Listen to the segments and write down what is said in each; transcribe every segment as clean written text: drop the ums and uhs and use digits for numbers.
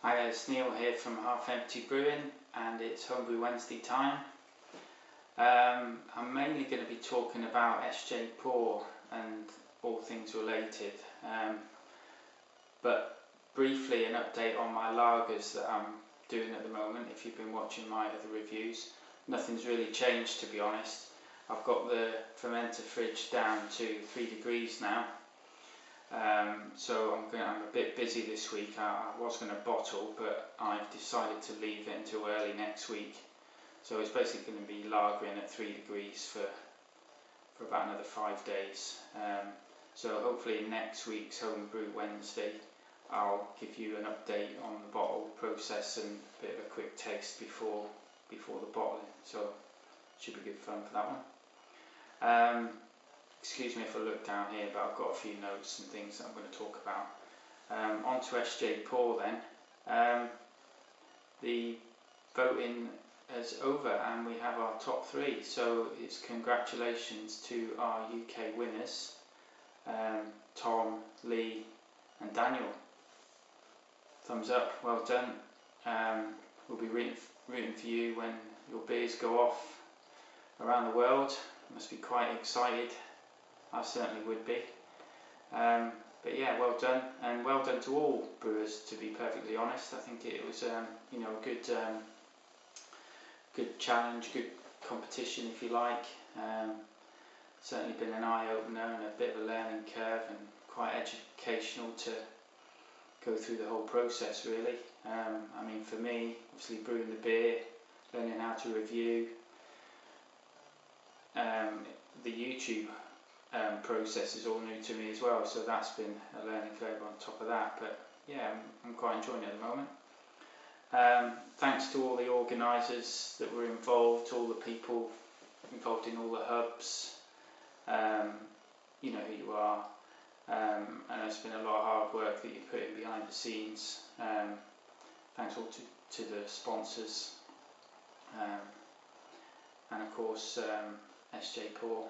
Hi, it's Neil here from Half Empty Brewing, and it's Homebrew Wednesday time. I'm mainly going to be talking about SJPORR and all things related, but briefly an update on my lagers that I'm doing at the moment. If you've been watching my other reviews, nothing's really changed, to be honest. I've got the fermenter fridge down to 3 degrees now. So I'm a bit busy this week. I was going to bottle, but I've decided to leave it until early next week. So it's basically going to be lagering at 3 degrees for about another 5 days. So hopefully in next week's Homebrew Wednesday I'll give you an update on the bottle process and a bit of a quick taste before the bottling. So it should be good fun for that one. Excuse me if I look down here, but I've got a few notes and things that I'm going to talk about. On to SJPORR then. The voting is over and we have our top 3, so it's congratulations to our UK winners, Tom, Lee and Daniel. Thumbs up, well done. We'll be rooting for you when your beers go off around the world. You must be quite excited. I certainly would be. But yeah, well done, and well done to all brewers, to be perfectly honest. I think it was a good challenge, good competition if you like. Certainly been an eye-opener and a bit of a learning curve, and quite educational to go through the whole process really. I mean, for me, obviously brewing the beer, learning how to review, the YouTube process is all new to me as well, so that's been a learning curve on top of that. But yeah, I'm quite enjoying it at the moment. Thanks to all the organisers that were involved, all the people involved in all the hubs. You know who you are, and it's been a lot of hard work that you put in behind the scenes. Thanks all to the sponsors, and of course SJPORR.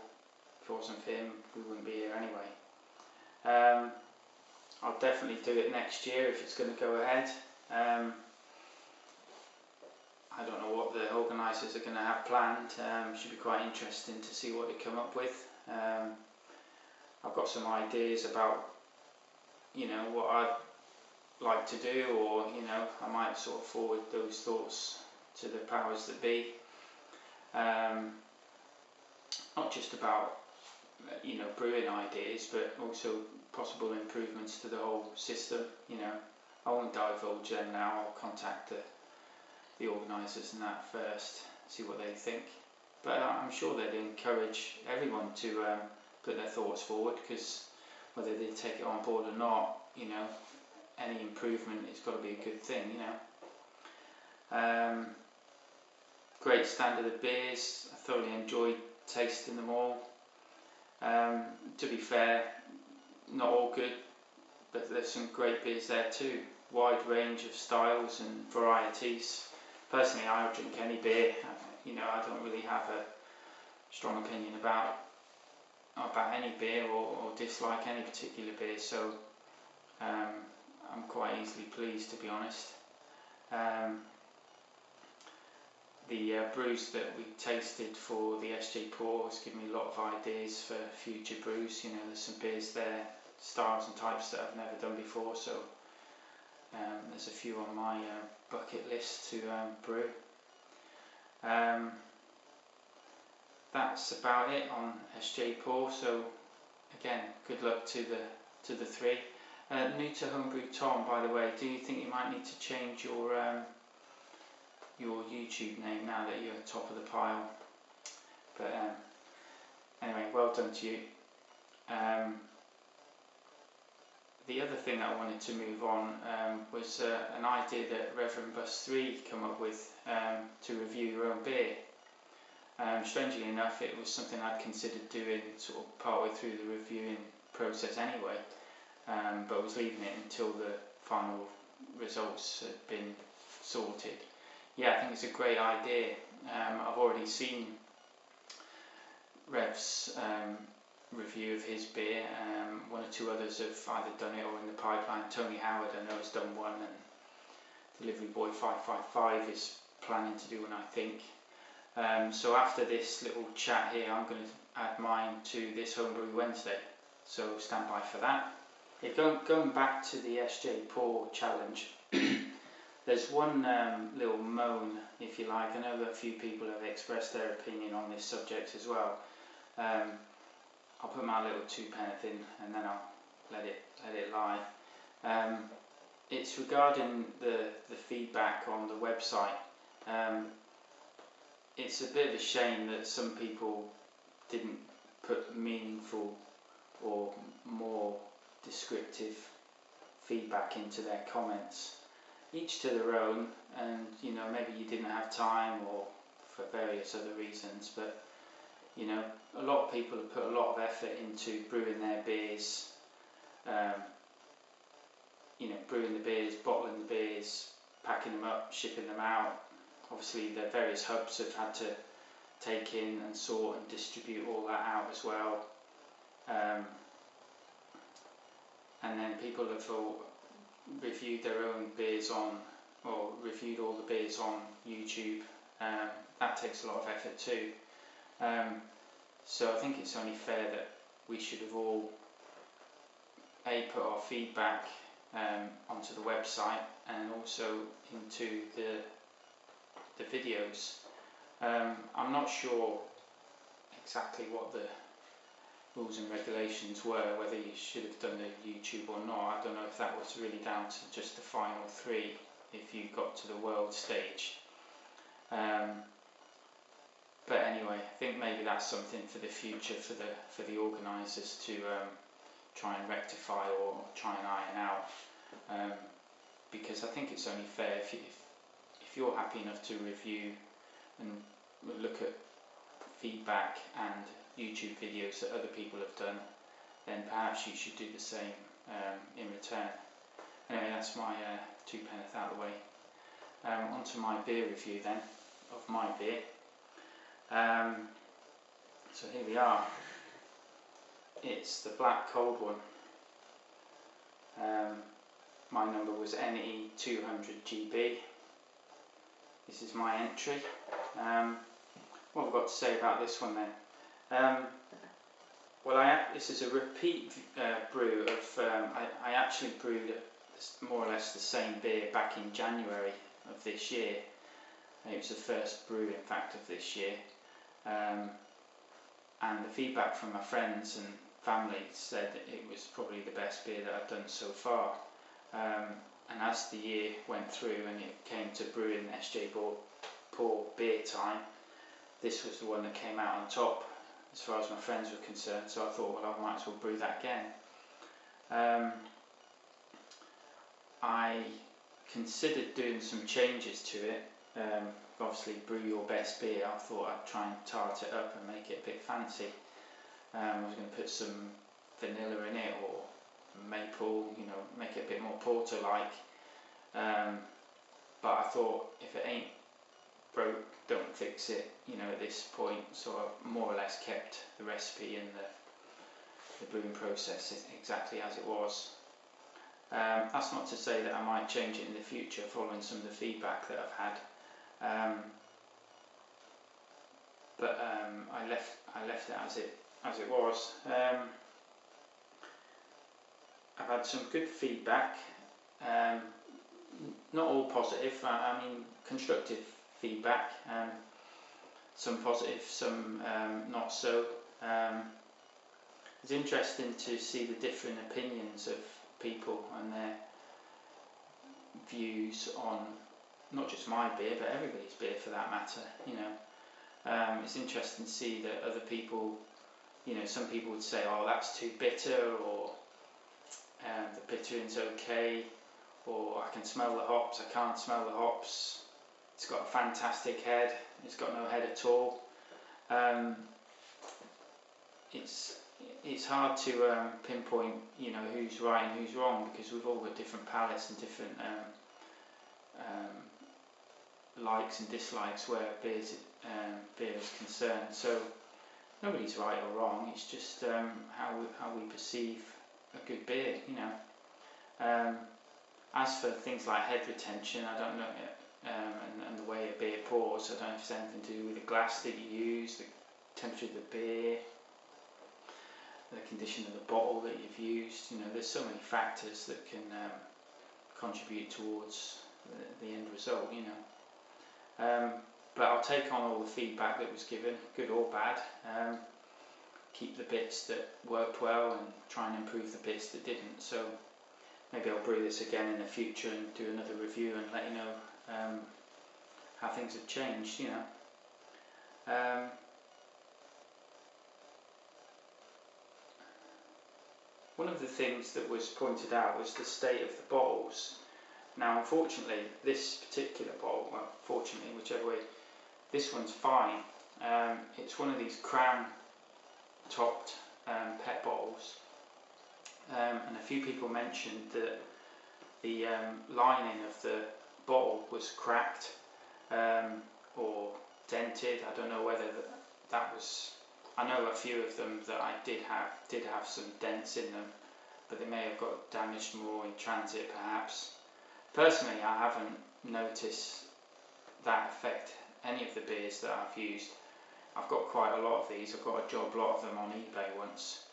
If it wasn't for him, we wouldn't be here anyway. I'll definitely do it next year if it's going to go ahead. I don't know what the organisers are going to have planned. Should be quite interesting to see what they come up with. I've got some ideas about, what I'd like to do, or I might sort of forward those thoughts to the powers that be. Not just about brewing ideas, but also possible improvements to the whole system. I won't divulge them now. I'll contact the organisers and that first, see what they think. But I'm sure they'd encourage everyone to put their thoughts forward, because whether they take it on board or not, any improvement has got to be a good thing. Great standard of beers. I thoroughly enjoyed tasting them all. To be fair, not all good, but there's some great beers there too. Wide range of styles and varieties. Personally, I don't drink any beer. I don't really have a strong opinion about any beer, or dislike any particular beer, so I'm quite easily pleased, to be honest. The brews that we tasted for the SJPORR has given me a lot of ideas for future brews. There's some beers there, styles and types that I've never done before, so there's a few on my bucket list to brew. That's about it on SJPORR. So again, good luck to the 3. New to Homebrew Tom, by the way, do you think you might need to change your YouTube name now that you're top of the pile? But anyway, well done to you. The other thing I wanted to move on was an idea that Reverend Bus 3 come up with to review your own beer. Strangely enough, it was something I'd considered doing sort of partway through the reviewing process anyway, but I was leaving it until the final results had been sorted. Yeah, I think it's a great idea. I've already seen Rev's review of his beer. One or two others have either done it or in the pipeline. Tony Howard, I know, has done one, and Delivery Boy 555 is planning to do one, I think. So after this little chat here, I'm going to add mine to this Homebrew Wednesday, so stand by for that. Yeah, going back to the SJPORR challenge, there's one little moan, if you like. I know that a few people have expressed their opinion on this subject as well. I'll put my little 2 pence in and then I'll let it lie. It's regarding the feedback on the website. It's a bit of a shame that some people didn't put meaningful or more descriptive feedback into their comments. Each to their own, and you know, maybe you didn't have time or for various other reasons, but you know, a lot of people have put a lot of effort into brewing their beers, you know, brewing the beers, bottling the beers, packing them up, shipping them out. Obviously the various hubs have had to take in and sort and distribute all that out as well. And then people have all reviewed their own beers on, or reviewed all the beers on YouTube. That takes a lot of effort too. So I think it's only fair that we should have all put our feedback onto the website and also into the videos. I'm not sure exactly what the rules and regulations were, whether you should have done the YouTube or not. I don't know if that was really down to just the final 3 if you got to the world stage. But anyway, I think maybe that's something for the future for the organisers to try and rectify or try and iron out, because I think it's only fair if you're happy enough to review and look at feedback and YouTube videos that other people have done, then perhaps you should do the same in return. Anyway, that's my 2 pence out of the way. On to my beer review then, of my beer. So here we are. It's the black Cauld one. My number was NE200GB. This is my entry. What have I got to say about this one then? Well, this is a repeat brew of. I actually brewed more or less the same beer back in January of this year. It was the first brew, in fact, of this year. And the feedback from my friends and family said that it was probably the best beer that I've done so far. And as the year went through and it came to brewing SJPORR beer time, this was the one that came out on top as far as my friends were concerned, so I thought, well, I might as well brew that again. I considered doing some changes to it. Obviously, brew your best beer. I thought I'd try and tart it up and make it a bit fancy. I was going to put some vanilla in it or maple, you know, make it a bit more porter-like. But I thought, if it ain't broke, don't fix it, you know, at this point. So I've more or less kept the recipe and the brewing process exactly as it was. That's not to say that I might change it in the future following some of the feedback that I've had. But I left it as it was. I've had some good feedback, not all positive. I mean constructive feedback. Some positive, some not so. It's interesting to see the different opinions of people and their views on not just my beer, but everybody's beer for that matter. You know, it's interesting to see that other people, you know, some people would say, "Oh, that's too bitter," or "The bittering's okay," or "I can smell the hops, I can't smell the hops. It's got a fantastic head. It's got no head at all." It's hard to pinpoint, you know, who's right and who's wrong, because we've all got different palates and different likes and dislikes where beer is concerned. So nobody's right or wrong. It's just how we perceive a good beer, you know. As for things like head retention, I don't know, and the way a beer pours, I don't know if it's anything to do with the glass that you use, the temperature of the beer, the condition of the bottle that you've used. You know, there's so many factors that can contribute towards the end result, you know. But I'll take on all the feedback that was given, good or bad. Keep the bits that worked well and try and improve the bits that didn't. So maybe I'll brew this again in the future and do another review and let you know how things have changed, you know. One of the things that was pointed out was the state of the bottles. Now, unfortunately, this particular bottle, well, fortunately, whichever way, this one's fine. It's one of these crown-topped PET bottles, and a few people mentioned that the lining of the bottle was cracked or dented. I don't know whether that was. I know a few of them that I did have some dents in them, but they may have got damaged more in transit perhaps. Personally, I haven't noticed that affect any of the beers that I've used. I've got quite a lot of these. I've got a job lot of them on eBay once,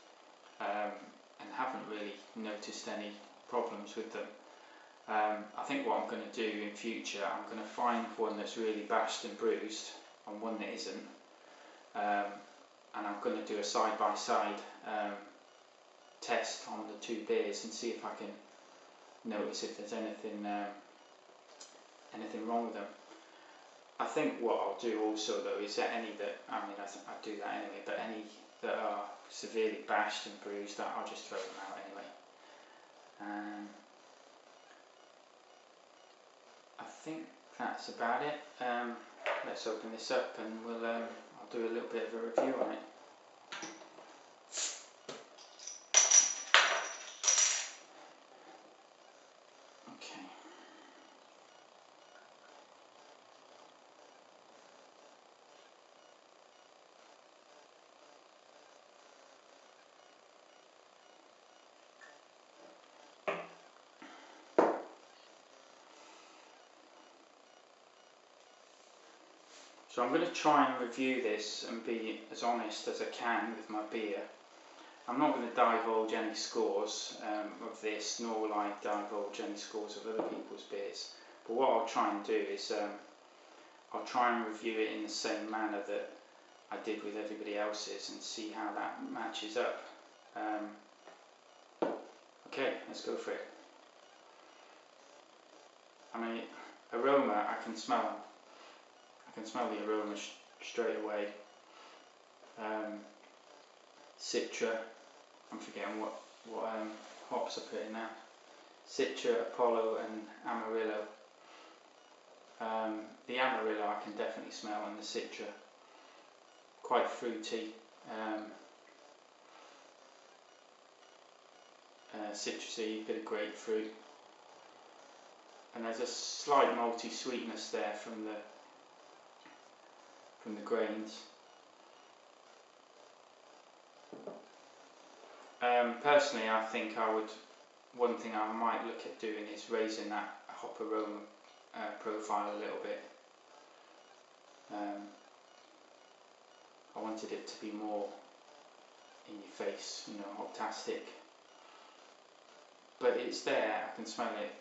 and haven't really noticed any problems with them. I think what I'm going to do in future, I'm going to find one that's really bashed and bruised and one that isn't. And I'm going to do a side-by-side test on the two beers and see if I can notice if there's anything wrong with them. I think what I'll do also though is that any that, I mean I do that anyway, but any that are severely bashed and bruised, I'll just throw them out anyway. I think that's about it. Let's open this up and we'll I'll do a little bit of a review on it. Okay. So I'm going to try and review this and be as honest as I can with my beer. I'm not going to divulge any scores of this, nor will I divulge any scores of other people's beers. But what I'll try and do is I'll try and review it in the same manner that I did with everybody else's and see how that matches up. Okay, let's go for it. I mean, aroma, I can smell the aroma straight away. Citra, I'm forgetting what hops I put in now. Citra, Apollo and Amarillo. The Amarillo I can definitely smell, and the Citra, quite fruity. Citrusy, bit of grapefruit. And there's a slight malty sweetness there from the grains. Personally, I think one thing I might look at doing is raising that hop aroma profile a little bit. I wanted it to be more in your face, you know, hoptastic. But it's there, I can smell it.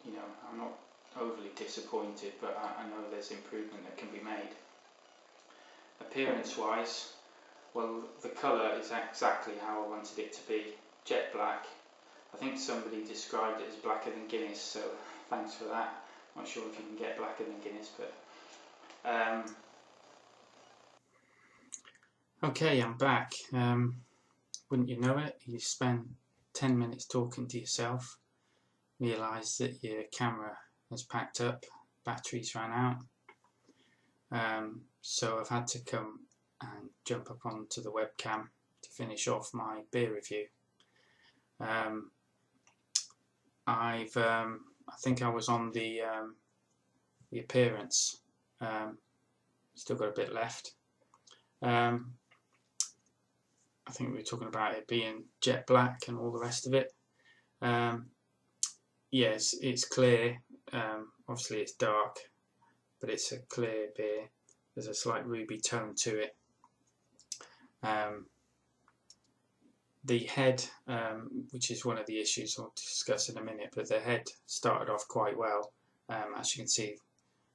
You know, I'm not overly disappointed, but I know there's improvement that can be made. Appearance wise, well, the colour is exactly how I wanted it to be, jet black. I think somebody described it as blacker than Guinness, so thanks for that. Not sure if you can get blacker than Guinness, but okay, I'm back. Wouldn't you know it, you spend 10 minutes talking to yourself, realise that your camera has packed up, batteries ran out. So I've had to come and jump up onto the webcam to finish off my beer review. I think I was on the appearance. Still got a bit left. I think we were talking about it being jet black and all the rest of it. yes, it's clear. Obviously it's dark, but it's a clear beer. There's a slight ruby tone to it. The head, which is one of the issues I'll discuss in a minute, but the head started off quite well. As you can see,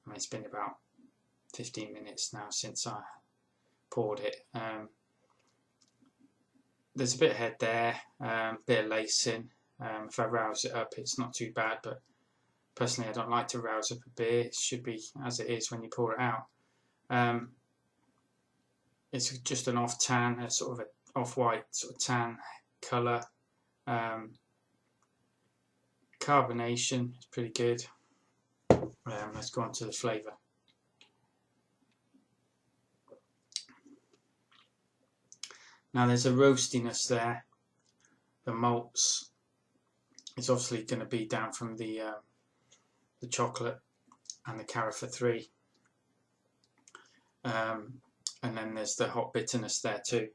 I mean, it's been about 15 minutes now since I poured it. There's a bit of head there, bit of lacing. If I rouse it up, it's not too bad, but personally I don't like to rouse up a beer. It should be as it is when you pour it out. It's just an off tan, a sort of an off-white sort of tan colour. Carbonation is pretty good. Let's go on to the flavour. Now there's a roastiness there. The malts is obviously going to be down from the chocolate and the Carafa 3. And then there's the hot bitterness there too.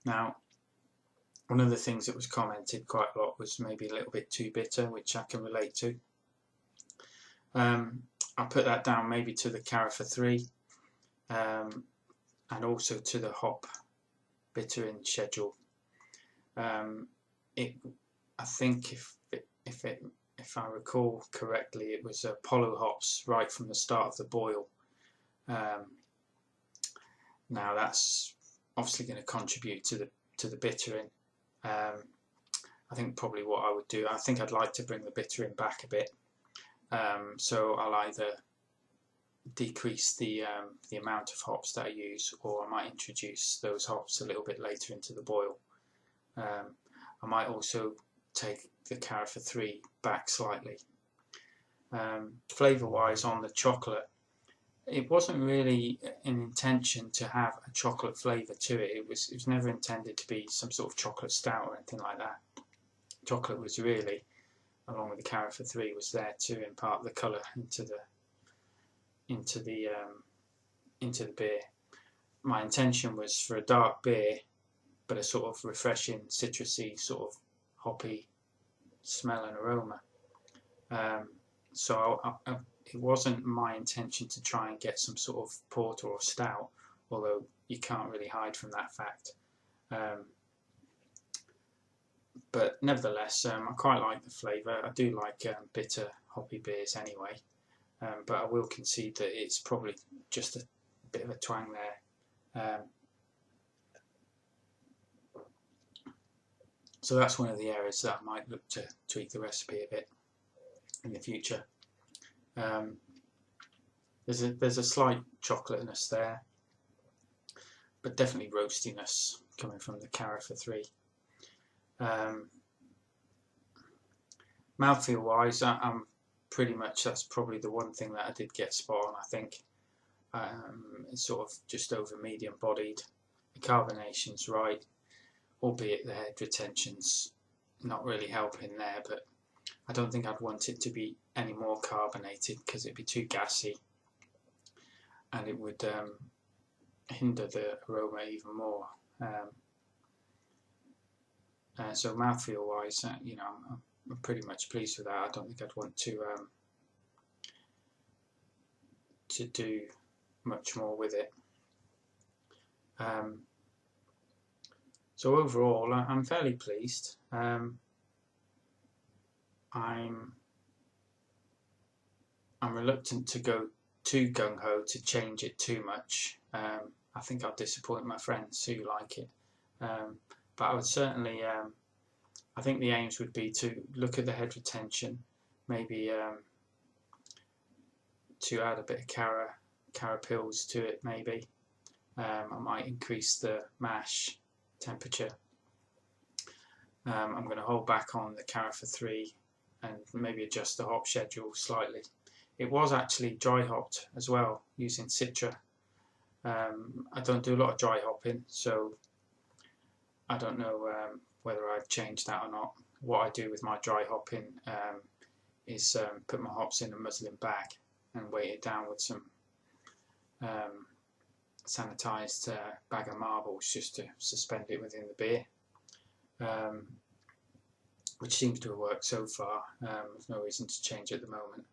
Now, one of the things that was commented quite a lot was maybe a little bit too bitter, which I can relate to. I'll put that down maybe to the Carafa 3 and also to the hop bittering schedule. I think if I recall correctly, it was Apollo hops right from the start of the boil. Now that's obviously going to contribute to the bittering. I think probably what I would do, I think I'd like to bring the bittering back a bit. So I'll either decrease the amount of hops that I use, or I might introduce those hops a little bit later into the boil. I might also take the Carafa 3 back slightly. Flavour wise on the chocolate, it wasn't really an intention to have a chocolate flavour to it. It was never intended to be some sort of chocolate stout or anything like that. Chocolate was really, along with the Carafa 3, was there to impart the colour into the beer. My intention was for a dark beer, but a sort of refreshing, citrusy, sort of hoppy smell and aroma. So it wasn't my intention to try and get some sort of porter or stout, although you can't really hide from that fact. But nevertheless, I quite like the flavour. I do like bitter, hoppy beers anyway, but I will concede that it's probably just a bit of a twang there. So that's one of the areas that I might look to tweak the recipe a bit in the future. There's a slight chocolateness there, but definitely roastiness coming from the Carafa 3. Mouthfeel wise, I'm pretty much, that's probably the one thing that I did get spot on, I think. It's sort of just over medium bodied. The carbonation's right, albeit the head retention's not really helping there, but I don't think I'd want it to be any more carbonated because it'd be too gassy and it would hinder the aroma even more. So mouthfeel wise, you know, I'm pretty much pleased with that. I don't think I'd want to do much more with it. So overall, I'm fairly pleased. I'm reluctant to go too gung-ho to change it too much. I think I'll disappoint my friends who like it. But I would certainly, I think the aims would be to look at the head retention, maybe to add a bit of Cara pills to it maybe. I might increase the mash temperature. I'm going to hold back on the Carafa 3 and maybe adjust the hop schedule slightly. It was actually dry hopped as well using Citra. I don't do a lot of dry hopping, so I don't know whether I've changed that or not. What I do with my dry hopping is put my hops in a muslin bag and weight it down with some sanitised bag of marbles just to suspend it within the beer. which seems to have worked so far. There's no reason to change at the moment.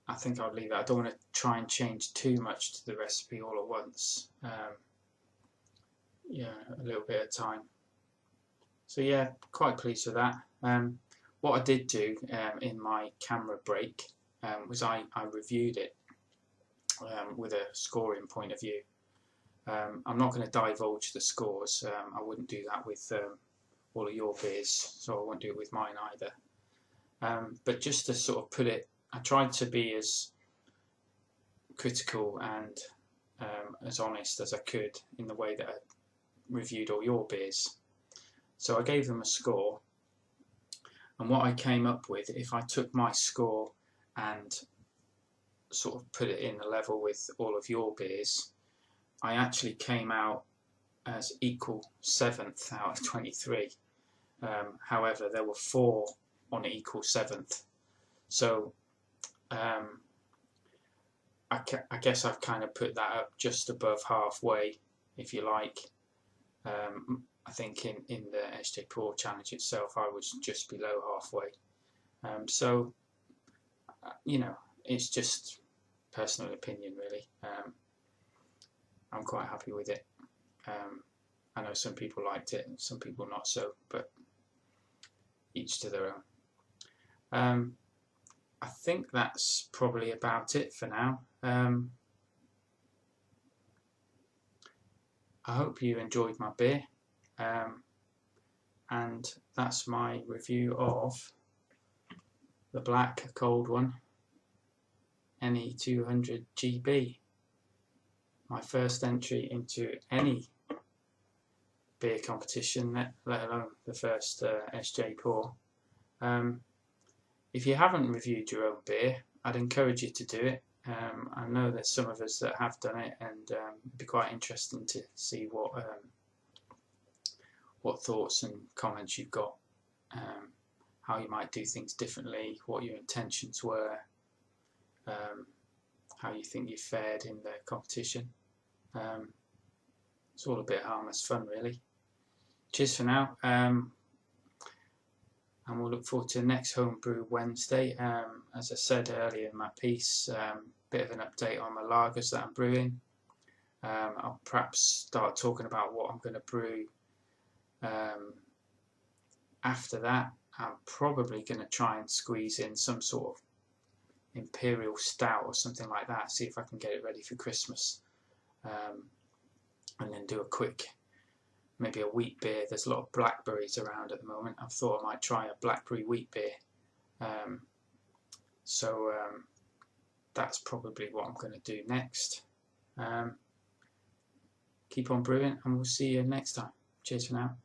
I think I'll leave it. I don't want to try and change too much to the recipe all at once. Yeah, a little bit at a time. So yeah, quite pleased with that. What I did do in my camera break was I reviewed it with a scoring point of view. I'm not going to divulge the scores. I wouldn't do that with all of your beers, so I won't do it with mine either. But just to sort of put it, I tried to be as critical and as honest as I could in the way that I reviewed all your beers. So I gave them a score, and what I came up with, if I took my score and sort of put it in a level with all of your beers, I actually came out as equal 7th out of 23. However, there were 4 on equal 7th. So I guess I've kind of put that up just above halfway, if you like. I think in the SJPORR challenge itself, I was just below halfway. So, you know, it's just personal opinion, really. I'm quite happy with it. I know some people liked it and some people not so, but each to their own. I think that's probably about it for now. I hope you enjoyed my beer, and that's my review of the black Cauld one, NE200GB. My first entry into any beer competition, let alone the first SJPORR. If you haven't reviewed your own beer, I'd encourage you to do it. I know there's some of us that have done it, and it'd be quite interesting to see what thoughts and comments you've got, how you might do things differently, what your intentions were, how you think you fared in the competition. It's all a bit harmless fun, really. Cheers for now, and we'll look forward to next Homebrew Wednesday. As I said earlier in my piece, bit of an update on the lagers that I'm brewing. I'll perhaps start talking about what I'm going to brew after that. I'm probably going to try and squeeze in some sort of imperial stout or something like that, see if I can get it ready for Christmas, and then do a quick, maybe a wheat beer. There's a lot of blackberries around at the moment. I thought I might try a blackberry wheat beer. That's probably what I'm going to do next. Keep on brewing, and we'll see you next time. Cheers for now.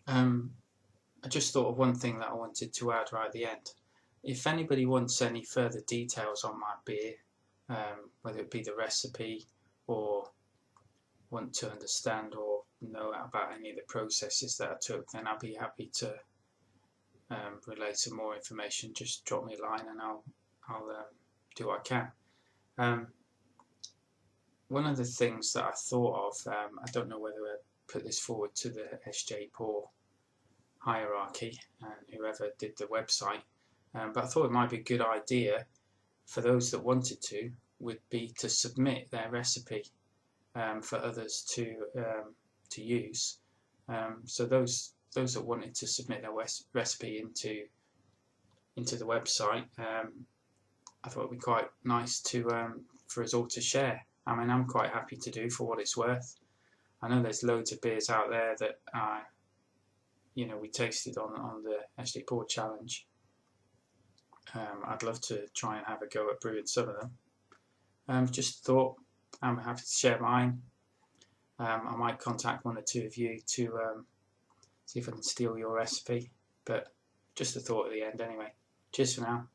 I just thought of one thing that I wanted to add right at the end. If anybody wants any further details on my beer, whether it be the recipe or want to understand or know about any of the processes that I took, then I'll be happy to relay some more information. Just drop me a line and I'll do what I can. One of the things that I thought of, I don't know whether I put this forward to the SJPORR hierarchy and whoever did the website, but I thought it might be a good idea for those that wanted to, would be to submit their recipe for others to use. So those that wanted to submit their recipe into the website, I thought it would be quite nice to for us all to share. I mean, I'm quite happy to do for what it's worth. I know there's loads of beers out there that we tasted on the SJPORR challenge. I'd love to try and have a go at brewing some of them. Just thought I'm happy to share mine. I might contact one or two of you to see if I can steal your recipe, but just a thought at the end anyway. Cheers for now.